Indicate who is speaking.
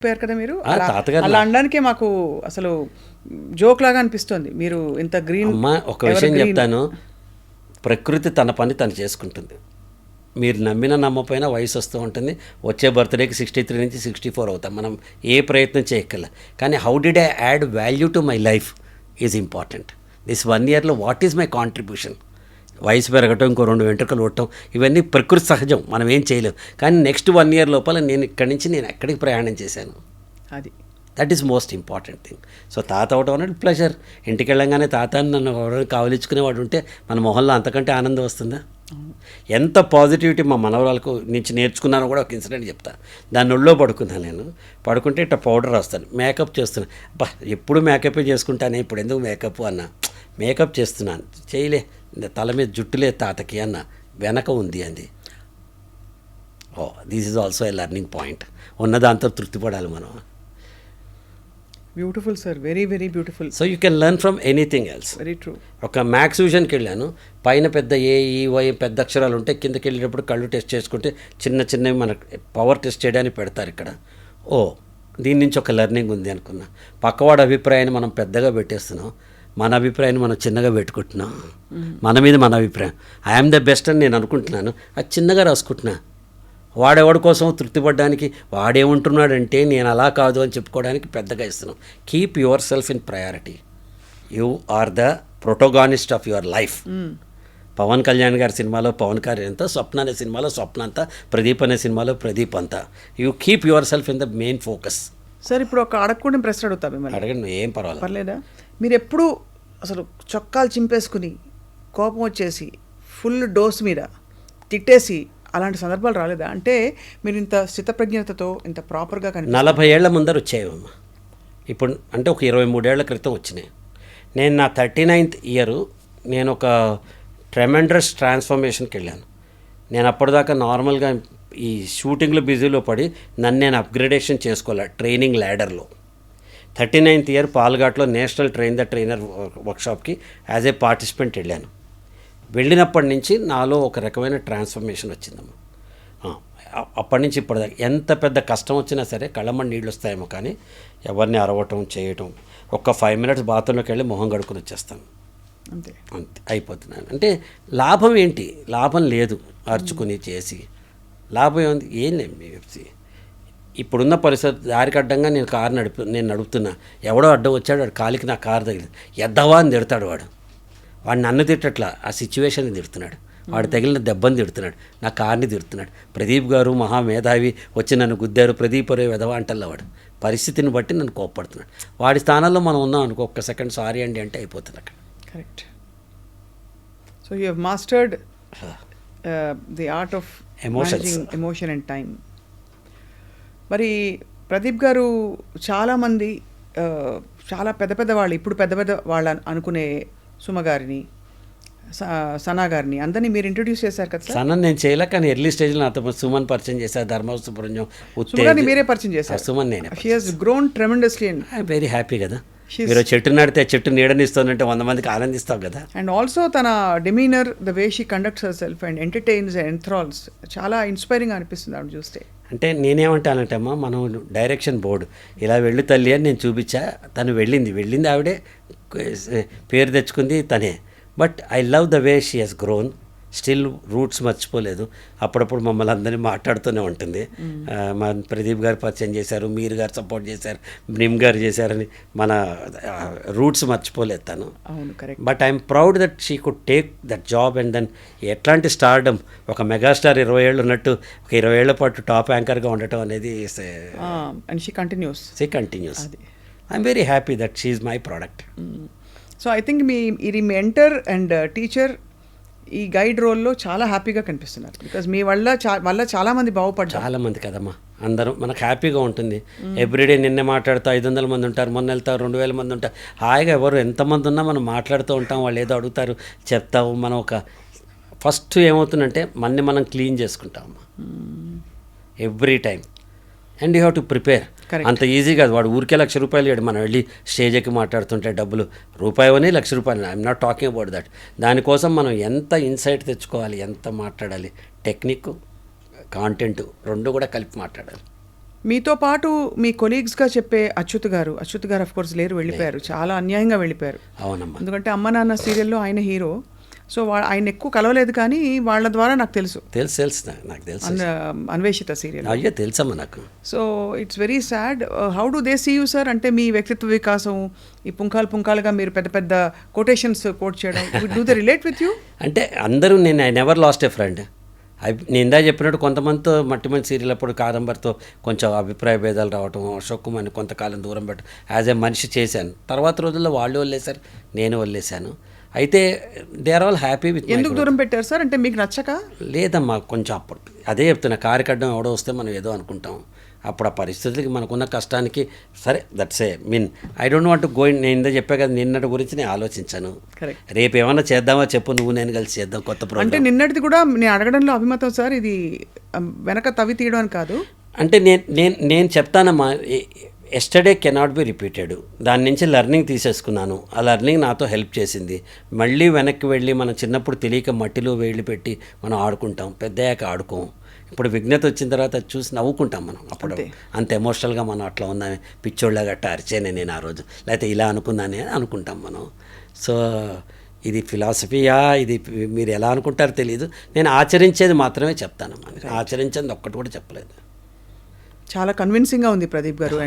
Speaker 1: పేరు కదా మీరు
Speaker 2: తాతగారు
Speaker 1: అలా అనడానికే మాకు అసలు జోక్ లాగా అనిపిస్తుంది. మీరు ఇంత గ్రీన్.
Speaker 2: అమ్మ ఒక విషయం చెప్తాను, ప్రకృతి తన పని తను చేసుకుంటుంది. మీరు నమ్మిన నమ్మపోయినా వయసు వస్తూ ఉంటుంది. వచ్చే బర్త్డేకి 63 నుంచి 64 అవుతాం. మనం ఏ ప్రయత్నం చేయక్కల. కానీ how did I add value to my life is important. This 1 ఇయర్లో వాట్ ఈజ్ మై కాంట్రిబ్యూషన్? వయసు పెరగటం, ఇంకో 2 వెంట్రుకలు కొట్టడం, ఇవన్నీ ప్రకృతి సహజం, మనం ఏం చేయలేం. కానీ నెక్స్ట్ 1 ఇయర్ లోపల నేను ఇక్కడి నుంచి నేను ఎక్కడికి ప్రయాణం చేశాను,
Speaker 1: అది
Speaker 2: that is most important thing. So తాత అవటం అనేది ప్లెజర్. ఇంటికి వెళ్ళంగానే తాత అని నన్ను కావలించుకునేవాడు ఉంటే మన మొహంలో అంతకంటే ఆనందం వస్తుందా? ఎంత పాజిటివిటీ మా మనవరాలకు నుంచి నేర్చుకున్నానో కూడా ఒక ఇన్సిడెంట్ చెప్తా. దాన్ని ఒళ్ళో పడుకున్నాను. నేను పడుకుంటే ఇట్లా పౌడర్ రాస్తాను, మేకప్ చేస్తున్నాను. బా ఎప్పుడు మేకప్ చేసుకుంటానే, ఇప్పుడు ఎందుకు మేకప్ అన్నా? మేకప్ చేస్తున్నాను, చేయలే, తల మీద జుట్టులే తాతకి అన్న, వెనక ఉంది అంది. Oh this is also a learning point. ఉన్నదాంతో తృప్తిపడాలి మనం.
Speaker 1: Beautiful sir, very very beautiful.
Speaker 2: So you can learn from anything else.
Speaker 1: Very true.
Speaker 2: ఒక మ్యాథ్స్ విజన్కి వెళ్ళాను, పైన పెద్ద ఏఈవై పెద్ద అక్షరాలు ఉంటే కిందకి వెళ్ళేటప్పుడు కళ్ళు టెస్ట్ చేసుకుంటే చిన్న చిన్నవి మన పవర్ టెస్ట్ చేయడానికి పెడతారు ఇక్కడ. ఓ దీని నుంచి ఒక లెర్నింగ్ ఉంది అనుకున్నా. పక్కవాడు అభిప్రాయాన్ని మనం పెద్దగా పెట్టేస్తున్నాం, మన అభిప్రాయాన్ని మనం చిన్నగా పెట్టుకుంటున్నాం. మన మీద మన అభిప్రాయం ఐఎమ్ ద బెస్ట్ అని నేను అనుకుంటున్నాను, అది చిన్నగా రాసుకుంటున్నా. వాడెవడి కోసం తృప్తిపడడానికి వాడేమంటున్నాడంటే నేను అలా కాదు అని చెప్పుకోవడానికి పెద్దగా ఇస్తున్నాం. Keep your self in priority. You are the protagonist of your life. Pawan Kalyan గారి సినిమాలో పవన్ కళ్యాణ్ అంతా, స్వప్న అనే సినిమాలో స్వప్న అంతా, ప్రదీప్ అనే సినిమాలో ప్రదీప్ అంతా. You keep your self in the main focus.
Speaker 1: Sir ఇప్పుడు ఒక అడగకుండా ప్రశ్న అడుగుతా మిమ్మల్ని.
Speaker 2: అడగండి, ఏం పర్వాలేదు.
Speaker 1: పర్లేదా? మీరు ఎప్పుడు అసలు చొక్కాలు చింపేసుకుని కోపం వచ్చేసి ఫుల్ డోస్ మీద తిట్టేసి అలాంటి సందర్భాలు రాలేదా? అంటే మీరు ఇంత స్థితప్రజ్ఞతతో ఇంత ప్రాపర్గా
Speaker 2: 40 ఏళ్ల ముందర వచ్చాయమ్మా. ఇప్పుడు అంటే ఒక 23 ఏళ్ల క్రితం వచ్చినాయి. నేను నా 39th ఇయర్ నేను ఒక ట్రెమెండస్ ట్రాన్స్ఫర్మేషన్కి వెళ్ళాను. నేను అప్పటిదాకా నార్మల్గా ఈ షూటింగ్లో బిజీలో పడి నన్ను నేను అప్గ్రేడేషన్ చేసుకోవాలి ట్రైనింగ్ ల్యాడర్లో. 39th ఇయర్ పాల్ఘాట్లో నేషనల్ ట్రైన్ ద ట్రైనర్ వర్క్షాప్కి యాజ్ ఏ పార్టిసిపెంట్ వెళ్ళాను. వెళ్ళినప్పటి నుంచి నాలో ఒక రకమైన ట్రాన్స్ఫర్మేషన్ వచ్చిందమ్మా. అప్పటి నుంచి ఇప్పటిదాకా ఎంత పెద్ద కష్టం వచ్చినా సరే కళ్ళమ్మని నీళ్ళు వస్తాయేమో కానీ ఎవరిని అరవటం చేయటం, ఒక్క 5 minutes బాత్రూంలోకి వెళ్ళి మొహం కడుక్కుని వచ్చేస్తాను,
Speaker 1: అంతే
Speaker 2: అంతే అయిపోతున్నాను. అంటే లాభం ఏంటి? లాభం లేదు. అరుచుకుని చేసి లాభం ఏముంది? ఏం లేదు. ఇప్పుడున్న పరిస్థితి దారికి అడ్డంగా నేను నడుపుతున్నా. ఎవడో అడ్డం వచ్చాడు, వాడు కాలికి నా కారు తగిలింది, ఎద్దవా అని తిడతాడు వాడు. వాడు నన్ను తిట్టట్లా, ఆ సిచ్యువేషన్ని తిడుతున్నాడు. వాడు తగిలిన దెబ్బని తిడుతున్నాడు, నా కార్ని తిడుతున్నాడు. ప్రదీప్ గారు మహామేధావి వచ్చి నన్ను గుద్దారు, ప్రదీప్ అరే వెధవా అంటల్లా వాడు. పరిస్థితిని బట్టి నన్ను కోప్పడుతున్నాడు. వాడి స్థానంలో మనం ఉన్నాం అనుకో, ఒక్క సెకండ్ సారీ అండి అంటే అయిపోతుంది అక్కడ.
Speaker 1: Correct. So you have mastered the art of emotion and time. మరి ప్రదీప్ గారు చాలామంది చాలా పెద్ద పెద్ద వాళ్ళు, ఇప్పుడు పెద్ద పెద్ద వాళ్ళు అనుకునే సుమ గారిని, సనా గారిని అందరినీ మీరు ఇంట్రొడ్యూస్ చేశారు కదా సార్?
Speaker 2: సనన్ నేను చేయలే, కానీ ఎర్లీ స్టేజ్లో నాతో సుమన్ పరిచయం చేశారు. ధర్మ సుబ్రహ్మణ్యం
Speaker 1: మీరే పరిచయం చేశారు.
Speaker 2: సుమన్ నేనే.
Speaker 1: She has grown tremendously and
Speaker 2: I very happy కదా. మీరు చెట్టు నాడితే చెట్టు నీడనిస్తుందంటే 100 మందికి ఆనందిస్తాం కదా.
Speaker 1: అండ్ ఆల్సో తన demeanour, the way she conducts her self and entertains and enthralls చాలా ఇన్స్పైరింగ్ అనిపిస్తుంది ఆవిడ చూస్తే.
Speaker 2: అంటే నేనేమంటానంటే అమ్మా, మనం డైరెక్షన్ బోర్డు ఇలా వెళ్ళి తల్లి అని నేను చూపించా, తను వెళ్ళింది ఆవిడే, పేరు తెచ్చుకుంది తనే. But I love the way she has grown, still roots మర్చిపోలేదు. అప్పుడప్పుడు మమ్మల్ని అందరినీ మాట్లాడుతూనే ఉంటుంది. మా ప్రదీప్ గారు పరిచయం చేశారు, మీరు గారు సపోర్ట్ చేశారు, నిమ్ గారు చేశారని మన రూట్స్ మర్చిపోలేదు తను.
Speaker 1: అవును, correct.
Speaker 2: But I'm proud that she could take that job and then ఎట్లాంటి స్టార్డమ్, ఒక మెగాస్టార్ 20 ఏళ్ళు ఉన్నట్టు ఒక 20 ఏళ్ల పాటు టాప్ యాంకర్గా ఉండటం అనేది
Speaker 1: and she continuous.
Speaker 2: I'm very happy that she is my product.
Speaker 1: So I think ఇది మెంటర్ అండ్ టీచర్ ఈ గైడ్ రోల్లో చాలా హ్యాపీగా కనిపిస్తున్నారు. బికాజ్ మీ వల్ల చాలామంది బాగుపడ్డారు.
Speaker 2: చాలామంది కదమ్మా, అందరం మనకు హ్యాపీగా ఉంటుంది. ఎవ్రీడే నిన్నే మాట్లాడుతూ 500 మంది ఉంటారు, మొన్న వెళ్తారు 2000 మంది ఉంటారు. హాయిగా ఎవరు ఎంతమంది ఉన్నా మనం మాట్లాడుతూ ఉంటాం. వాళ్ళు ఏదో అడుగుతారు, చెప్తాము. మనం ఒక ఫస్ట్ ఏమవుతుందంటే మనం క్లీన్ చేసుకుంటామమ్మా every time. And you have to prepare. అంత ఈజీ కాదు. వాడు ఊరికే ₹1,00,000 ఇవ్వడు. మనం వెళ్ళి స్టేజ్ ఎక్కి మాట్లాడుతుంటే డబ్బులు రూపాయని ₹1,00,000. I'm not talking about that. దానికోసం మనం ఎంత ఇన్సైట్ తెచ్చుకోవాలి, ఎంత మాట్లాడాలి, టెక్నిక్, కాంటెంట్ 2 కూడా కలిపి మాట్లాడాలి.
Speaker 1: మీతో పాటు మీ కొలీగ్స్గా చెప్పే అచ్యుత్ గారు ఆఫ్ కోర్స్ లేరు, వెళ్ళిపోయారు, చాలా అన్యాయంగా వెళ్ళిపోయారు.
Speaker 2: అవునమ్మా.
Speaker 1: ఎందుకంటే అమ్మ నాన్న సీరియల్లో ఆయన హీరో. సో ఆయన ఎక్కువ కలవలేదు, కానీ వాళ్ళ ద్వారా నాకు తెలుసు
Speaker 2: నాకు తెలుసు
Speaker 1: అన్వేషిత సీరియల్.
Speaker 2: అయ్యో తెలుసమ్మా నాకు.
Speaker 1: So it's very sad. How do they see you sir? అంటే మీ వ్యక్తిత్వ వికాసం, ఈ పుంకాలుగా మీరు పెద్ద పెద్ద కొటేషన్స్ కోట్ చేయడం, do they relate with you?
Speaker 2: అంటే అందరూ నేను I never lost a friend. నేను ఇందా చెప్పినట్టు కొంతమందితో మట్టిమంది సీరియల్ అప్పుడు కాదంబరితో కొంచెం అభిప్రాయ భేదాలు రావటం, అశోక్ కుమార్ని కొంతకాలం దూరం పెట్టడం యాజ్ ఏ మనిషి చేశాను. తర్వాత రోజుల్లో వాళ్ళు వదిలేశారు, నేను వదిలేశాను. అయితే they are all happy with.
Speaker 1: ఎందుకు దూరం పెట్టారు సార్? అంటే మీకు నచ్చక?
Speaker 2: లేదమ్మా, కొంచెం అప్పుడు అదే చెప్తున్నా, కారికడ్డం ఎవడో వస్తే మనం ఏదో అనుకుంటాం. అప్పుడు ఆ పరిస్థితులకి మనకున్న కష్టానికి సరే that's a mean I don't want go in. నేను ఇందా చెప్పా కదా, నిన్నటి గురించి నేను ఆలోచించాను. రేపు ఏమన్నా చేద్దామా చెప్పు, నువ్వు నేను కలిసి చేద్దాం కొత్త ప్రోగ్రామ్.
Speaker 1: అంటే నిన్నటిది కూడా నేను అడగడంలో అభిమతం సార్, ఇది వెనక తవి తీయడం అని కాదు.
Speaker 2: అంటే నేను చెప్తానమ్మా, ఎస్టర్డే కెనాట్ బి రిపీటెడ్. దాని నుంచి లెర్నింగ్ తీసేసుకున్నాను. ఆ లెర్నింగ్ నాతో హెల్ప్ చేసింది. మళ్ళీ వెనక్కి వెళ్ళి మనం చిన్నప్పుడు తెలియక మట్టిలో వేళ్ళు పెట్టి మనం ఆడుకుంటాం, పెద్దయ్యాక ఆడుకోం. ఇప్పుడు విఘ్నత వచ్చిన తర్వాత చూసి నవ్వుకుంటాం మనం. అప్పుడు అంత ఎమోషనల్గా మనం అట్లా ఉన్నామే, పిచ్చోళ్ళ గట్ట అరిచేనే నేను ఆ రోజు, లేకపోతే ఇలా అనుకున్నానే అనుకుంటాం మనం. సో ఇది ఫిలాసఫీయా, ఇది మీరు ఎలా అనుకుంటారో తెలియదు. నేను ఆచరించేది మాత్రమే చెప్తానమ్మా, ఆచరించేది ఒక్కటి కూడా చెప్పలేదు.
Speaker 1: చాలా కన్విన్సింగ్గా ఉంది ప్రదీప్ గారు.